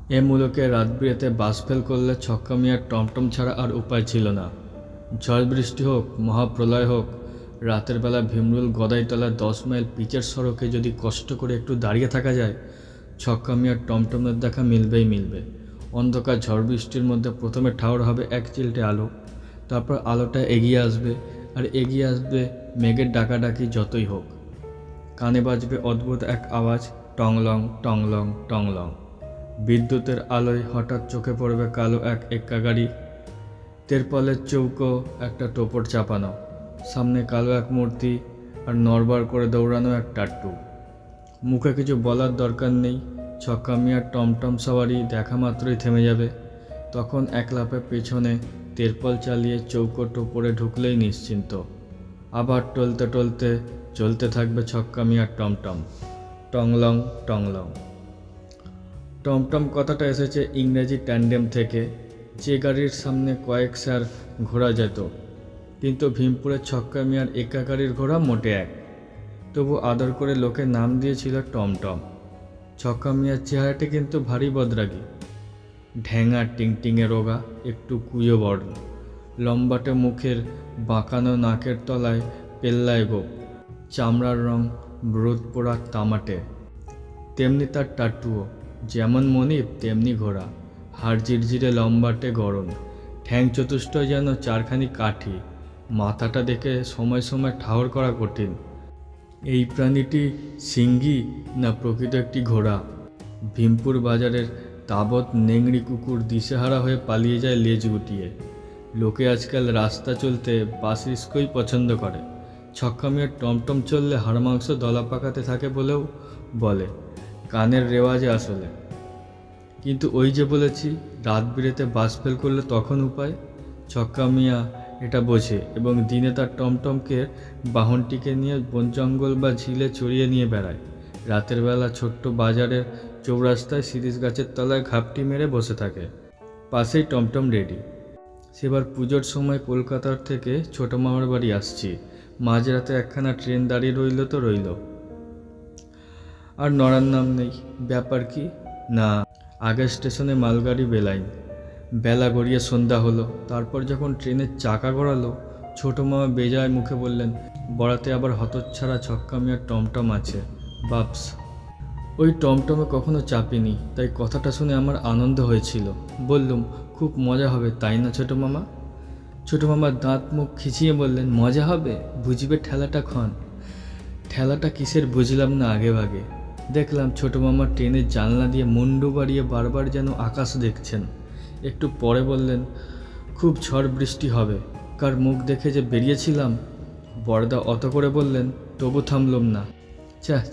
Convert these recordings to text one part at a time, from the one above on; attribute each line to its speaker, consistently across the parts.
Speaker 1: এ মুলুকে রাতবিরেতে বাস fail করলে ছক্কা মিয়ার টমটম ছাড়া আর উপায় ছিল না। ঝড় বৃষ্টি হোক, মহাপ্রলয় হোক, রাতের বেলা ভীমরুল গদাইতলা 10 মাইল পিচের সড়কে যদি কষ্ট করে একটু দাঁড়িয়ে থাকা যায়, ছক্কা মিয়ার টমটমের দেখা মিলবেই মিলবে। অন্ধকার ঝড় বৃষ্টির মধ্যে প্রথমে ঠাউর হবে এক চিলটে আলো, তারপর আলোটা এগিয়ে আসবে, আর এগিয়ে আসবে মেঘের ডাকাডাকি যতই হোক। কানে বাজবে অদ্ভুত এক আওয়াজ, টংলং টংলং টংলং। বিদ্যুতের আলোয় হঠাৎ চোখে পড়বে কালো এক এক্কা গাড়ি, তেরপলের চৌকো একটা টোপর চাপানো, সামনে কালো এক মূর্তি, আর নড়বড় করে দৌড়ানো এক টাট্টু। মুখে কিছু বলার দরকার নেই, ছক্কা মিয়ার টমটম সওয়ারি দেখা মাত্রই থেমে যাবে। তখন এক লাফে পেছনে তেরপল চালিয়ে চৌকো টোপরে ঢুকলেই নিশ্চিন্ত। আবার টলতে টলতে চলতে থাকবে ছক্কা মিয়ার টমটম, টংলং টংলং। টমটম কথাটা এসেছে ইংরেজি ট্যান্ডেম থেকে, যে গাড়ির সামনে কয়েক স্যার ঘোরা যেত। কিন্তু ভীমপুরের ছক্কা মিয়ার একা গাড়ির ঘোড়া মোটে এক, তবু আদর করে লোকে নাম দিয়েছিল টমটম। ছক্কা মিয়ার চেহারাটি কিন্তু ভারী বদরাগী, ঢ্যাঙা টিংটিঙে রোগা, একটু কুঁয়ো বর্ণ, লম্বাটে মুখের, বাঁকানো নাকের তলায় পেল্লায় গোপ, চামড়ার রং ব্রোদ পোড়া তামাটে। তেমনি তার টাট্টুও, যেমন মনিব তেমনি ঘোড়া, হাড় জিরজিরে লম্বাটে গরম, ঠ্যাং চতুষ্টয় যেন চারখানি কাঠি। মাথাটা দেখে সময় সময় ঠাহর করা কঠিন, এই প্রাণীটি সিংহী না প্রকৃত একটি ঘোড়া। ভীমপুর বাজারের তাবৎ নেংড়ি কুকুর দিশেহারা হয়ে পালিয়ে যায় লেজ গুটিয়ে। লোকে আজকাল রাস্তা চলতে বাস রিস্কই পছন্দ করে। ছক্কা মিয়ার টমটম চললে হাড় মাংস দলা পাকাতে থাকে বলেও বলে, কানের রেওয়াজে আসলে। কিন্তু ওই যে বলেছি, রাত বিরেতে বাস ফেল করলে তখন উপায়। ছক্কা মিয়া এটা বোঝে এবং দিনে তার টমটমকে বাহনটিকে নিয়ে বন জঙ্গল বা ঝিলে চড়িয়ে নিয়ে বেড়ায়। রাতের বেলা ছোট্ট বাজারের চৌরাস্তায় শিরিষ গাছের তলায় ঘাপটি মেরে বসে থাকে, পাশেই টমটম রেডি। সেবার পুজোর সময় কলকাতার থেকে ছোট মামার বাড়ি আসছি, মাঝরাতে একখানা ট্রেন দাঁড়িয়ে রইল তো রইল, আর নড়ার নাম নেই। ব্যাপার কি না, আগের স্টেশনে মালগাড়ি বেলাইন। বেলা গড়িয়ে সন্ধ্যা হলো। তারপর যখন ট্রেনের চাকা গড়ালো, ছোটো মামা বেজায় মুখে বললেন, বড়াতে আবার হতচ্ছাড়া ছক্কা মিয়ার টমটম আছে বাপস। ওই টমটমে কখনো চাপিনি, তাই কথাটা শুনে আমার আনন্দ হয়েছিল। বললুম, খুব মজা হবে তাই না ছোটো মামা? ছোটো মামা দাঁত মুখ খিচিয়ে বললেন, মজা হবে, বুঝবে ঠেলাটা ক্ষণ। ঠেলাটা কিসের বুঝলাম না আগে ভাগে। দেখলাম ছোটো মামা ট্রেনের জানলা দিয়ে মুন্ডু বাড়িয়ে বারবার যেন আকাশ দেখছেন। একটু পরে বললেন, খুব ঝড় বৃষ্টি হবে। কার মুখ দেখে যে বেরিয়েছিলাম। বড়দা অত করে বললেন, তবু থামলুম না। ছ্যাঃ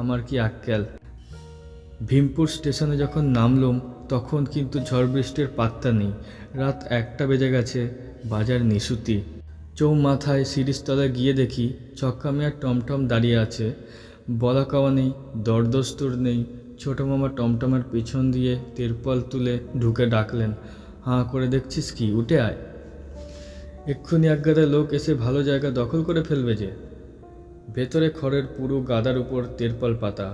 Speaker 1: আমার কি আক্কেল। ভীমপুর স্টেশনে যখন নামলুম তখন কিন্তু ঝড় বৃষ্টির পাত্তা নেই। রাত 1টা বেজে গেছে, বাজার নিশুতি। চৌমাথায় শিরিষতলায় গিয়ে দেখি ছক্কা মিয়ার টমটম দাঁড়িয়ে আছে। বলা কওয়া নেই, দরদস্তুর নেই। ছোটো মামা টমটমের পিছন দিয়ে তিরপল তুলে ঢুকে ডাকলেন, হাঁ করে দেখছিস কি, উঠে আয়। এক্ষুনি একগাদা লোক এসে ভালো জায়গা দখল করে ফেলবে যে। ভেতরে খড়ের পুরো গাদার উপর তিরপল পাতা,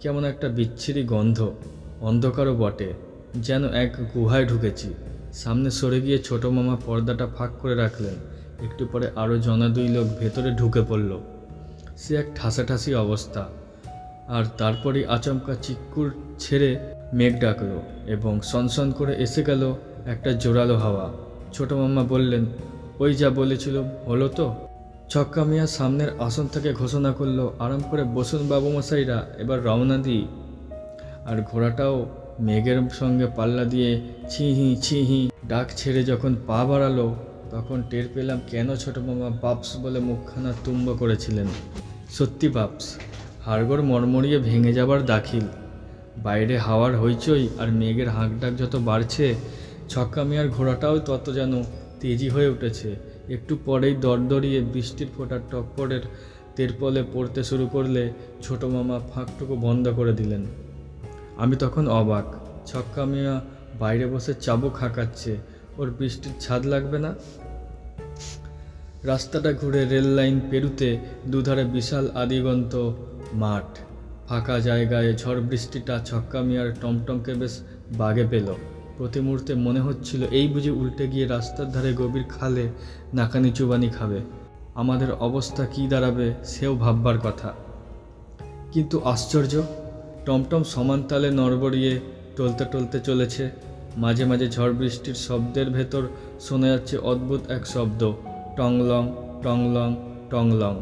Speaker 1: কেমন একটা বিচ্ছিরি গন্ধ, অন্ধকারও বটে, যেন এক গুহায় ঢুকেছি। সামনে সরে গিয়ে ছোটো মামা পর্দাটা ফাঁক করে রাখলেন। একটু পরে আরও জনা 2 লোক ভেতরে ঢুকে পড়ল। সে এক ঠাসাঠাসি অবস্থা। আর তারপরই আচমকা চিক্কুর ছেড়ে মেঘ ডাকলো এবং সনসন করে এসে গেল একটা জোরালো হাওয়া। ছোটো মামা বললেন, ওই যা বলেছিল হলো তো? ছক্কা মিয়া সামনের আসন থেকে ঘোষণা করলো, আরাম করে বসুন বাবুমশাইরা, এবার রওনা দিই। আর ঘোড়াটাও মেঘের সঙ্গে পাল্লা দিয়ে ছিহি ছিহি ডাক ছেড়ে যখন পা বাড়ালো, তখন টের পেলাম কেন ছোটো মামা বাপস বলে মুখখানা তুম্ব করেছিলেন। সত্যি বাপস, হাড়গোড় মরমরিয়ে ভেঙে যাবার দাখিল। বাইরে হাওয়ার হইচই আর মেঘের হাঁকডাক যত বাড়ছে, ছক্কা মিয়ার ঘোড়াটাও তত যেন তেজি হয়ে উঠেছে। একটু পরেই দরদরিয়ে বৃষ্টির ফোঁটা টপ্পরের তেরপলে পড়তে শুরু করলে ছোটো মামা ফাঁকটুকু বন্ধ করে দিলেন। আমি তখন অবাক। ছক্কা মিয়া বাইরে বসে চাবুক হাঁকাচ্ছে, ওর বৃষ্টির ছাদ লাগবে না? রাস্তাটা ঘুরে রেল লাইন পেরুতে দুধারে বিশাল আদিগন্ত মাঠ, ফাঁকা জায়গায় ঝড় বৃষ্টিটা ছক্কা মিয়ার টমটমকে বেশ বাগে পেল। প্রতি মুহূর্তে মনে হচ্ছিল এই বুঝি উল্টে গিয়ে রাস্তার ধারে গভীর খালে নাকানি চুবানি খাবে। আমাদের অবস্থা কী দাঁড়াবে সেও ভাববার কথা। কিন্তু আশ্চর্য, টমটম সমান তালে নড়বড়িয়ে টলতে টলতে চলেছে। মাঝে মাঝে ঝড় বৃষ্টির শব্দের ভেতর শোনা যাচ্ছে অদ্ভুত এক শব্দ, টংলং টংলং টংলং।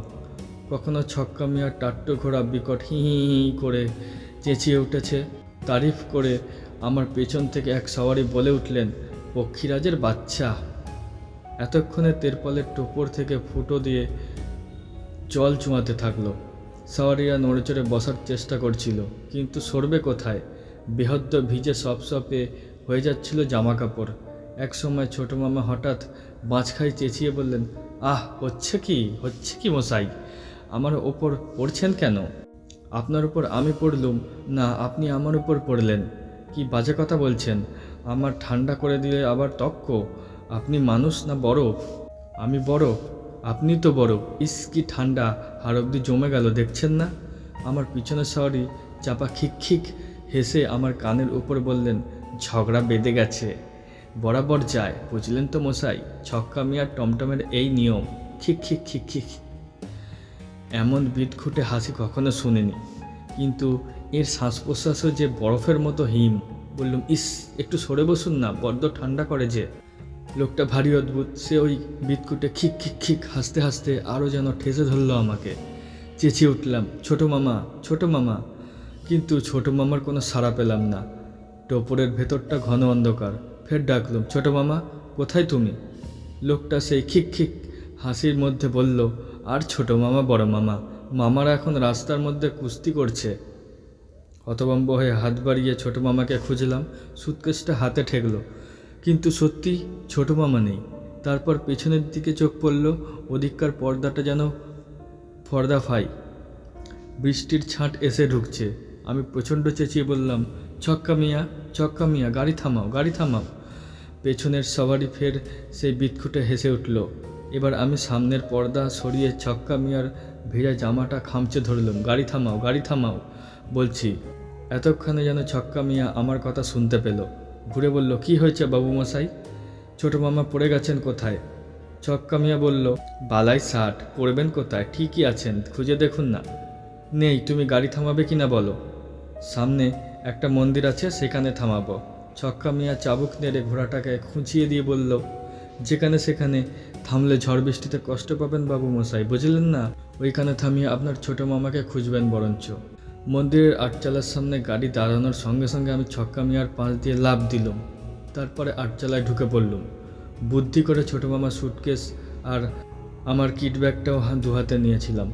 Speaker 1: কখনো ছক্কা মিয়ার টাট্টু ঘোড়া বিকট হি হি হি করে চেঁচিয়ে উঠেছে। তারিফ করে আমার পেছন থেকে এক সওয়ারি বলে উঠলেন, পক্ষীরাজের বাচ্চা। এতক্ষণে তেরপলের টোপর থেকে ফুটো দিয়ে জল চুঁয়াতে থাকলো। সওয়ারিরা নড়েচড়ে বসার চেষ্টা করছিল, কিন্তু সরবে কোথায়? বেহদ্দ ভিজে সপসপে হয়ে যাচ্ছিল জামা কাপড়। এক সময় ছোট মামা হঠাৎ বাঁচখাই চেঁচিয়ে বললেন, আহ, হচ্ছে কি মশাই? আমার ওপর পড়ছেন কেন? আপনার উপর আমি পড়লুম না, আপনি আমার উপর পড়লেন? কি বাজে কথা বলছেন? আমার ঠান্ডা করে দিলে আবার তক্ক। আপনি মানুষ না বরফ? আমি বরফ, আপনি তো বরফ। ইস, কি ঠান্ডা, হাড় অবধি জমে গেল, দেখছেন না? আমার পিছনের সওয়ারি চাপা খিক হেসে আমার কানের উপর বললেন, ঝগড়া বেঁধে গেছে, বরাবর যায়, বুঝলেন তো মশাই? ছক্কা মিয়ার টমটমের এই নিয়ম, খিক। এমন বিদঘুটে হাসি কখনো শুনিনি, কিন্তু এর শ্বাস প্রশ্বাসও যে বরফের মতো হিম। বললুম, ইস, একটু সরে বসুন না, বড্ড ঠান্ডা করে যে। লোকটা ভারী অদ্ভুত। সে ওই বিদঘুটে খিক হাসতে হাসতে আরও যেন ঠেসে ধরল আমাকে। চেঁচিয়ে উঠলাম, ছোট মামা। কিন্তু ছোট মামার কোনো সাড়া পেলাম না। টোপরের ভেতরটা ঘন অন্ধকার। ফের ডাকলুম, ছোট মামা, কোথায় তুমি? লোকটা সেই খিক হাসির মধ্যে বলল, আর ছোট মামা বড় মামা, মামারা এখন রাস্তার মধ্যে কুস্তি করছে। হতভম্ব হয়ে হাত বাড়িয়ে ছোট মামাকে খুঁজলাম। সুটকেসটা হাতে ঠেকলো, কিন্তু সত্যি ছোট মামা নেই। তারপর পেছনের দিকে চোখ পড়ল, ওদিককার পর্দাটা যেন ফর্দাফাই। বৃষ্টির ছাঁট এসে ঢুকছে। আমি প্রচণ্ড চেঁচিয়ে বললাম, ছক্কা মিয়া, গাড়ি থামাও। পেছনের সওয়ারি ফের সেই বিদঘুটে হেসে উঠল। এবার আমি সামনের পর্দা সরিয়ে ছক্কা মিয়ার ভেজা জামাটা খামচে ধরলাম। গাড়ি থামাও বলছি। এতক্ষণে যেন ছক্কা মিয়া আমার কথা শুনতে পেল। ঘুরে বলল, কি হয়েছে বাবুমশাই? ছোট মামা পড়ে গেছেন কোথায়? ছক্কা মিয়া বলল, বালাই ষাট, পড়বেন কোথায়? ঠিকই আছেন, খুঁজে দেখুন না। নেই, তুমি গাড়ি থামাবে কিনা বলো। সামনে একটা মন্দির আছে, সেখানে থামাবো। ছক্কা মিয়া চাবুক নেড়ে ঘোড়াটাকে খুঁচিয়ে দিয়ে বলল, যেখানে সেখানে থামলে ঝড় বৃষ্টিতে কষ্ট পাবেন বাবু মশাই, বুঝলেন না? ওইখানে থামিয়ে আপনার ছোট মামাকে খুঁজবেন বরঞ্চ। মন্দিরের আটচালার সামনে গাড়ি দাঁড়ানোর সঙ্গে সঙ্গে আমি ছক্কা মিয়ার পাশ দিয়ে লাফ দিলাম। তারপরে আটচালায় ঢুকে পড়লুম। বুদ্ধি করে ছোট মামার সুটকেস আর আমার কিট ব্যাগটাও দু হাতে নিয়েছিলাম।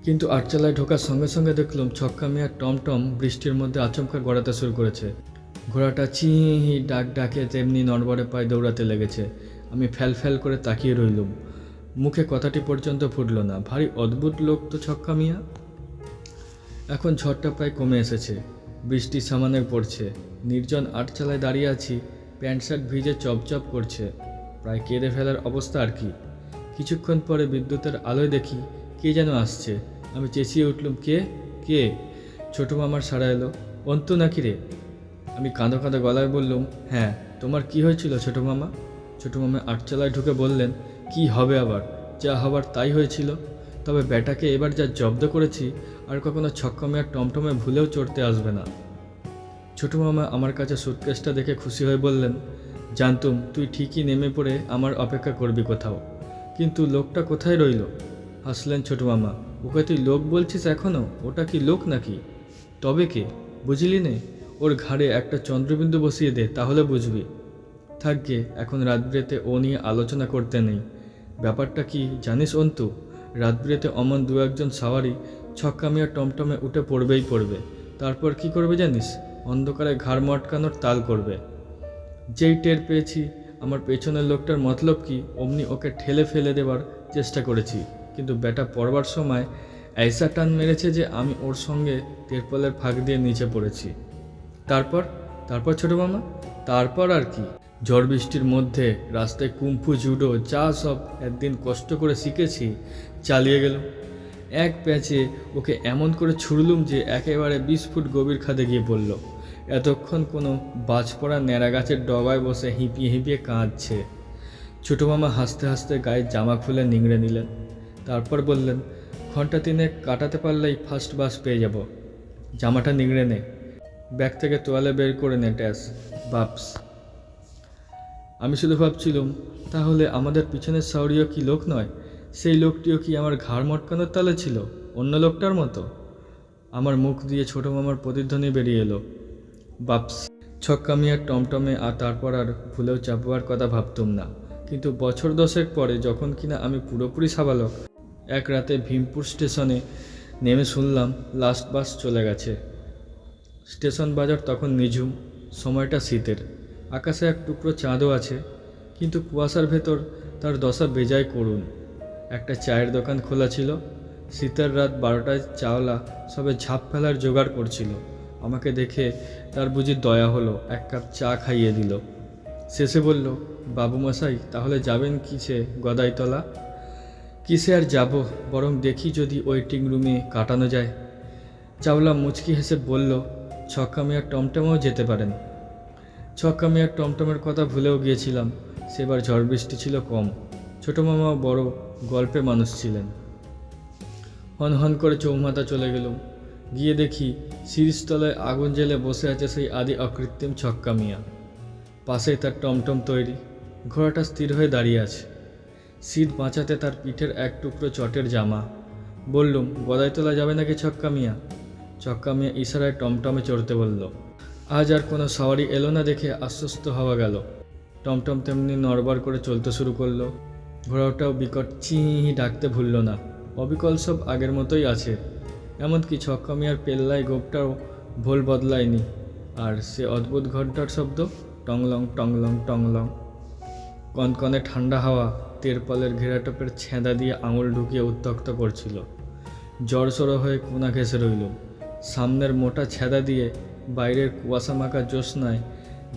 Speaker 1: কিন্তু আটচালায় ঢোকার সঙ্গে সঙ্গে দেখলাম ছক্কা মিয়ার টমটম বৃষ্টির মধ্যে আচমকা গড়াতে শুরু করেছে। ঘোড়াটা চিহি ডাকে তেমনি নড়বড়ে পায়ে দৌড়াতে লেগেছে। আমি ফ্যাল করে তাকিয়ে রইলুম। মুখে কথাটি পর্যন্ত ফুটল না। ভারী অদ্ভুত লোক তো ছক্কা মিয়া। এখন ঝড়টা প্রায় কমে এসেছে। বৃষ্টি সামান্য পড়ছে। নির্জন আটচালায় দাঁড়িয়ে আছি। প্যান্ট শার্ট ভিজে চপচপ করছে। প্রায় কেঁদে ফেলার অবস্থা আর কি। কিছুক্ষণ পরে বিদ্যুতের আলোয় দেখি কে যেন আসছে। আমি চেঁচিয়ে উঠলুম, কে? ছোট মামার সাড়া এলো, অন্তু নাকি রে? আমি কাঁদো গলায় বললুম, হ্যাঁ। তোমার কি হয়েছিল ছোট মামা? ছোট মামা আটচালায় ঢুকে বললেন, কি হবে আবার, যা হবার তাই হয়েছিল। তবে ব্যাটাকে এবার যা জব্দ করেছি, আর কখনো ছক্কা মিয়ার টমটমে ভুলেও চড়তে আসবে না। ছোট মামা আমার কাছে সুটকেসটা দেখে খুশি হয়ে বললেন, জানতুম তুই ঠিকই নেমে পড়ে আমার অপেক্ষা করবি কোথাও। কিন্তু লোকটা কোথায় রইল? হাসলেন ছোট মামা। ওকে তুই লোক বলছিস এখনও? ওটা কি লোক নাকি? তবে কে, বুঝলি নে? ওর ঘাড়ে একটা চন্দ্রবিন্দু বসিয়ে দে, তাহলে বুঝবি। থাকবে, এখন রাতবিরেতে ও নিয়ে আলোচনা করতে নেই। ব্যাপারটা কি জানিস অন্তু? রাতবিরেতে অমন দু একজন সাওয়ারি ছক্কা মিয়ার টমটমে উঠে পড়বে। তারপর কি করবে জানিস? অন্ধকারে ঘাড় মটকানোর তাল করবে। যেই টের পেয়েছি আমার পেছনের লোকটার মতলব কি, অমনি ওকে ঠেলে ফেলে দেবার চেষ্টা করেছি। কিন্তু ব্যাটা পড়বার সময় ऐसा টান মেরেছে যে আমি ওর সঙ্গে তেরপলের ফাঁক দিয়ে নিচে পড়েছি। তারপর ছোট মামা, তারপর আর কি? ঝড় বৃষ্টির মধ্যে রাস্তায় কুম্ফু জুডো যা সব একদিন কষ্ট করে শিখেছি চালিয়ে গেল। এক প্যাচে ওকে এমন করে ছুড়লুম যে একেবারে 20 ফুট গভীর খাদে গিয়ে পড়ল। এতক্ষণ কোনো বাজপড়া ন্যাড়া গাছের ডগায় বসে হিঁপিয়ে হিঁপিয়ে কাঁদছে। ছোটো মামা হাসতে হাসতে গায়ের জামা খুলে নিংড়ে নিলেন। তারপর বললেন, ঘন্টা 3 কাটাতে পারলেই ফার্স্ট বাস পেয়ে যাব। জামাটা নিংড়ে নে, ব্যাগ থেকে তোয়ালে বের করে নে, ট্যাস বাপস। আমি শুধু ভাবছিলাম, তাহলে আমাদের পিছনের সাউরিও কি লোক নয়? সেই লোকটিও কি আমার ঘাড় মটকানোর তালে ছিল, অন্য লোকটার মতো? আমার মুখ দিয়ে ছোটো মামার প্রতিধ্বনি বেরিয়ে এলো, বাপস। ছক্কা মিয়ার টমটমে আর তারপর আর ভুলেও চাপবার কথা ভাবতুম না। কিন্তু বছর 10 পরে, যখন কিনা আমি পুরোপুরি সাবালক, এক রাতে ভীমপুর স্টেশনে নেমে শুনলাম লাস্ট বাস চলে গেছে। স্টেশন বাজার তখন নিঝুম, সময়টা শীতের, আকাশে এক টুকরো চাঁদও আছে, কিন্তু কুয়াশার ভেতর তার দশা বেজায় করুণ। একটা চায়ের দোকান খোলা ছিল। শীতের রাত 12টায় চাওলা সবে ঝাঁপ ফেলার জোগাড় করছিল। আমাকে দেখে তার বুঝি দয়া হলো, 1 কাপ চা খাইয়ে দিল। শেষে বলল, বাবুমশাই, তাহলে যাবেন কিসে গদাইতলা? কিসে আর যাব, বরং দেখি যদি ওয়েটিং রুমে কাটানো যায়। চাওলা মুচকি হেসে বলল, ছক্কা মিয়ার টমটমেও যেতে পারেন। ছক্কা মিয়ার টমটমের কথা ভুলেও গিয়েছিলাম। সেবার ঝড় বৃষ্টি ছিল কম। ছোটো মামাও বড় গল্পে মানুষ ছিলেন। হন হন করে চৌমাথা চলে গেলুম। গিয়ে দেখি শিরিষতলায় আগুন জেলে বসে আছে সেই আদি অকৃত্রিম ছক্কা মিয়া। পাশেই তার টমটম তৈরি, ঘোড়াটা স্থির হয়ে দাঁড়িয়ে আছে। শীত বাঁচাতে তার পিঠের এক টুকরো চটের জামা। বললুম, গদাইতলা যাবে নাকি ছক্কা মিয়া? ছক্কা মিয়া ইশারায় টমটমে চড়তে বলল। আজ আর কোনো সওয়ারি এলো না দেখে আশ্বস্ত হওয়া গেল। টমটম তেমনি নড়বড় করে চলতে শুরু করলো। ঘোড়াটাও বিকট চিহি ডাকতে ভুলল না। অবিকল সব আগের মতোই আছে। এমনকি ছক্কা মিয়ার পেল্লায় গোপটাও ভোল বদলায়নি। আর সে অদ্ভুত ঘন্টার শব্দ, টংলং টংলং টংলং। কনকনে ঠান্ডা হাওয়া তেরপলের ঘেরাটোপের ছেঁদা দিয়ে আঙুল ঢুকিয়ে উত্তক্ত করছিল। জড়সড়ো হয়ে কোনা ঘেঁষে রইল। সামনের মোটা ছেঁদা দিয়ে বাইরের কুয়াশা মাখা জ্যোৎস্নায়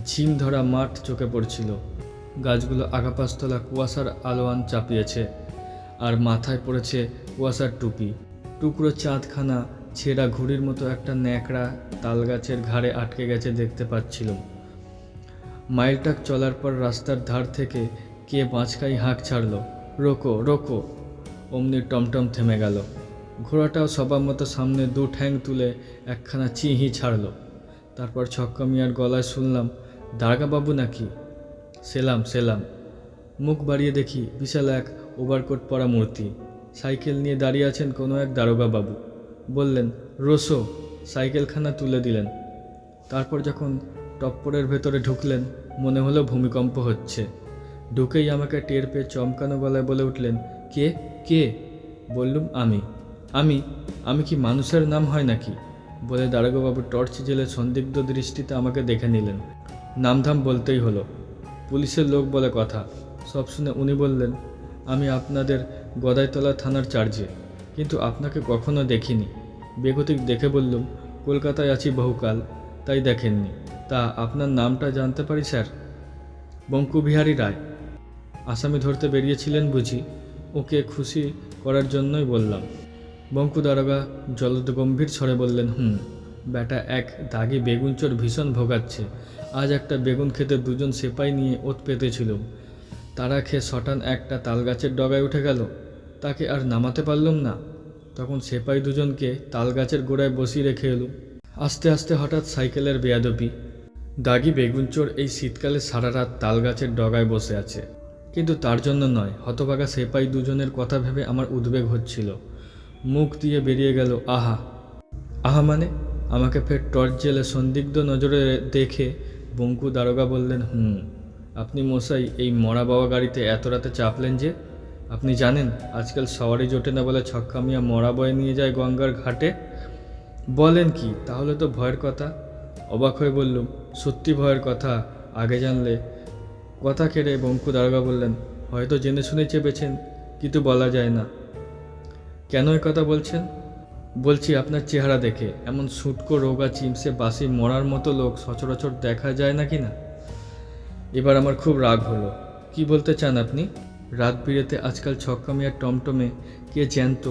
Speaker 1: ঝিম ধরা মাঠ চোখে পড়ছিল। গাছগুলো আগাপাশতলা কুয়াশার আলোয়ান চাপিয়েছে, আর মাথায় পড়েছে কুয়াশার টুপি। টুকরো চাঁদখানা ছেঁড়া ঘুড়ির মতো একটা ন্যাকড়া তালগাছের ঘাড়ে আটকে গেছে দেখতে পাচ্ছিলাম। মাইলটাক চলার পর রাস্তার ধার থেকে কে বাঁচকাই হাঁক ছাড়ল, রোকো রোকো। অমনি টমটম থেমে গেল। ঘোড়াটাও সবার মতো সামনে 2 ঠ্যাং তুলে একখানা চিহি ছাড়ল। তারপর ছক্কা মিয়ার গলায় শুনলাম, দারোগাবাবু নাকি? সেলাম সেলাম। মুখ বাড়িয়ে দেখি বিশাল এক ওভারকোট পরা মূর্তি। সাইকেল নিয়ে দাঁড়িয়ে আছেন কোনো এক দারোগাবাবু। বললেন, রোসো। সাইকেলখানা তুলে দিলেন। তারপর যখন টপ্পরের ভেতরে ঢুকলেন, মনে হলো ভূমিকম্প হচ্ছে। ঢুকেই আমাকে টের পেয়ে চমকানো গলায় বলে উঠলেন, কে কে? বললুম, আমি আমি আমি কি মানুষের নাম হয় নাকি? বলে দারোগাবাবু টর্চ জেলে সন্দিগ্ধ দৃষ্টিতে আমাকে দেখে নিলেন। নামধাম বলতেই হলো। পুলিশের লোক বলে কথা। সব শুনে উনি বললেন, আমি আপনাদের গদাইতলা থানার চার্জে, কিন্তু আপনাকে কখনো দেখিনি। বেগতিক দেখে বললুম, কলকাতায় আছি বহুকাল, তাই দেখেননি। তা আপনার নামটা জানতে পারি স্যার? বঙ্কুবিহারী রায়। আসামি ধরতে বেরিয়েছিলেন বুঝি? ওকে খুশি করার জন্যই বললাম। বঙ্কু দারোগা জলদগম্ভীর স্বরে বললেন, ব্যাটা এক দাগি বেগুনচোর ভীষণ ভোগাচ্ছে। আজ একটা বেগুন খেতে 2জন সেপাই নিয়ে ওত পেতেছিল। তারা খেয়ে শটান একটা তালগাছের ডগায় উঠে গেল। তাকে আর নামাতে পারলুম না। তখন সেপাই 2জনকে তালগাছের গোড়ায় বসিয়ে রেখে এলুম। আস্তে আস্তে হঠাৎ সাইকেলের বেয়াদবি। দাগি বেগুনচোর এই শীতকালে সারা রাত তালগাছের ডগায় বসে আছে। কিন্তু তার জন্য নয়, হতভাগা সেপাই 2জনের কথা ভেবে আমার উদ্বেগ হচ্ছিল। মুখ দিয়ে বেরিয়ে গেল, আহা। আহা মানে? আমাকে ফের টর্চ জেলে সন্দিগ্ধ নজরে দেখে বঙ্কু দারোগা বললেন, আপনি মশাই এই মরা বাবা গাড়িতে এত রাতে চাপলেন যে? আপনি জানেন আজকাল সওয়ারি জোটে না বলে ছক্কা মিয়া মরা বয়ে নিয়ে যায় গঙ্গার ঘাটে? বলেন কি? তাহলে তো ভয়ের কথা। অবাক হয়ে বললুম, সত্যি ভয়ের কথা। আগে জানলে। কথা কেড়ে বঙ্কু দারোগা বললেন, হয়তো জেনে শুনে চেপেছেন, কিন্তু বলা যায় না। কেন এ কথা বলছেন? বলছি আপনার চেহারা দেখে এমন সুটকো রোগা চিমসে বাসি মরার মতো লোক সচরাচর দেখা যায় নাকি না? এবার আমার খুব রাগ হলো। কি বলতে চান আপনি? রাত বিরেতে আজকাল ছক্কা মিয়ার টমটমে কে জ্যান্ত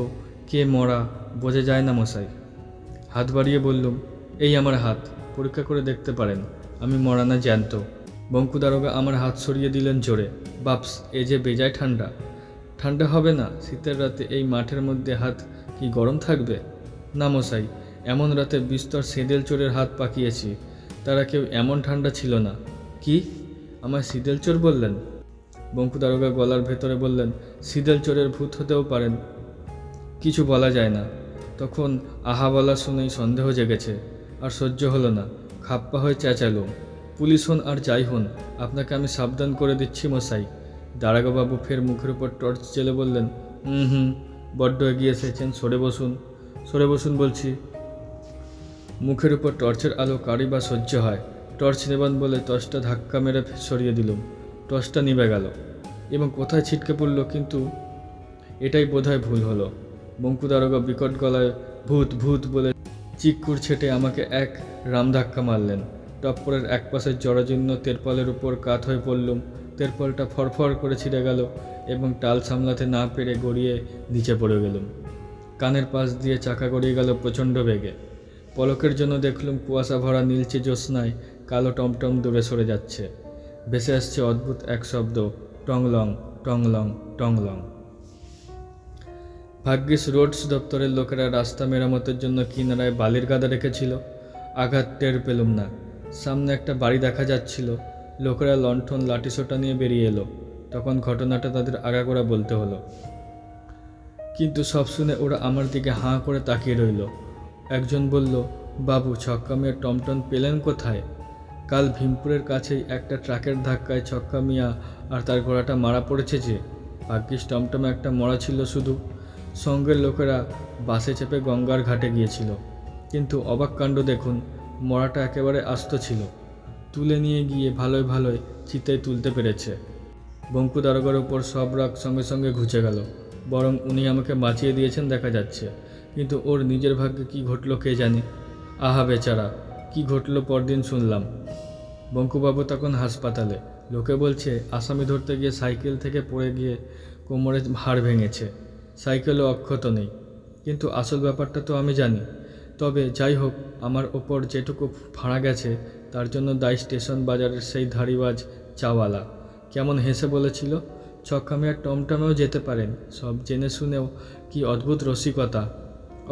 Speaker 1: কে মরা বোঝা যায় না মশাই। হাত বাড়িয়ে বললুম, এই আমার হাত, পরীক্ষা করে দেখতে পারেন আমি মরা না জ্যান্ত। বঙ্কু দারোগা আমার হাত সরিয়ে দিলেন জোরে। বাপস, এ যে বেজায় ঠান্ডা। ঠান্ডা হবে না? শীতের রাতে এই মাঠের মধ্যে হাত কি গরম থাকবে? না মশাই, এমন রাতে বিস্তর সেদেল চোরের হাত পাকিয়েছি, তারা কেউ এমন ঠান্ডা ছিল না। কি, আমায় সিদেল চোর বললেন? বঙ্কু দারোগা গলার ভেতরে বললেন, সিদেল চোরের ভূত হতেও পারেন, কিছু বলা যায় না। তখন আহা বলা শুনেই সন্দেহ জেগেছে, আর সহ্য হলো না, খাপ্পা হয়ে চেঁচালুম, পুলিশ হন আর যাই হন, আপনাকে আমি সাবধান করে দিচ্ছি মশাই। দারোগাবাবু ফের মুখের উপর টর্চ জেলে বললেন, বড্ড এগিয়ে এসেছেন, সরে বসুন বলছি। মুখের উপর টর্চের আলো কারি বা সহ্য হয়? টর্চ নেবান বলে টর্চটা ধাক্কা মেরে সরিয়ে দিলুম। টর্চটা নিভে গেল এবং কোথায় ছিটকে পড়ল, কিন্তু এটাই বোধহয় ভুল হলো। বঙ্কু দারোগা বিকট গলায় ভূত ভূত বলে চিক্কুর ছেটে আমাকে এক রাম ধাক্কা মারলেন। টপ্পরের এক পাশের জরাজীর্ণ তেরপলের উপর কাত হয়ে পড়লুম। তেরপলটা ফরফর করে ছিঁড়ে গেল এবং টাল সামলাতে না পেরে গড়িয়ে নিচে পড়ে গেলুম। কানের পাশ দিয়ে চাকা গড়িয়ে গেল প্রচণ্ড বেগে। পলকের জন্য দেখলুম কুয়াশা ভরা নীলচে জ্যোৎস্নায় কালো টমটম দূরে সরে যাচ্ছে। ভেসে আসছে অদ্ভুত এক শব্দ, টংলং টংলং টংলং। ভাগ্যিস রোডস দপ্তরের লোকেরা রাস্তা মেরামতের জন্য কিনারায় বালির গাদা রেখেছিল। আঘাত টের পেলুম না। সামনে একটা বাড়ি দেখা যাচ্ছিল। লোকেরা লণ্ঠন লাঠিসোঁটা নিয়ে বেরিয়ে এলো। তখন ঘটনাটা তাদের আগাগোড়া বলতে হলো, কিন্তু সব শুনে ওরা আমার দিকে হাঁ করে তাকিয়ে রইল। একজন বলল, বাবু, ছক্কা মিয়া টমটম পেলেন কোথায়? কাল ভীমপুরের কাছেই একটা ট্রাকের ধাক্কায় ছক্কা মিয়া আর তার ঘোড়াটা মারা পড়েছে যে। ভাগ্যিস টমটমে একটা মরা ছিল শুধু। সঙ্গের লোকেরা বাসে চেপে গঙ্গার ঘাটে গিয়েছিল, কিন্তু অবাক কাণ্ড দেখুন, মরাটা একেবারে আস্ত ছিল। তুলে নিয়ে গিয়ে ভালোই চিতায় তুলতে পেরেছে। বঙ্কু দারোগার ওপর সব রাগ সঙ্গে সঙ্গে ঘুচে গেল। বরং উনি আমাকে বাঁচিয়ে দিয়েছেন দেখা যাচ্ছে, কিন্তু ওর নিজের ভাগ্যে কী ঘটলো কে জানে। আহা বেচারা, কি ঘটলো পরদিন শুনলাম। বঙ্কুবাবু তখন হাসপাতালে। লোকে বলছে আসামি ধরতে গিয়ে সাইকেল থেকে পড়ে গিয়ে কোমরে হাড় ভেঙেছে। সাইকেলও অক্ষত নেই, কিন্তু আসল ব্যাপারটা তো আমি জানি। তবে যাই হোক, আমার ওপর যেটুকু ভাড়া গেছে তার জন্য দায়ী স্টেশন বাজারের সেই ধাড়িবাজ চাওয়ালা। কেমন হেসে বলেছিল, ছক্কা মিয়া টমটমেও যেতে পারেন। সব জেনে শুনেও কি অদ্ভুত রসিকতা।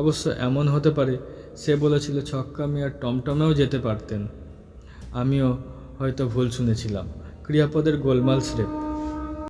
Speaker 1: অবশ্য এমন হতে পারে সে বলেছিল ছক্কা মিয়া টমটমেও যেতে পারতেন। আমিও হয়তো ভুল শুনেছিলাম। ক্রিয়াপদের গোলমাল স্রেফ।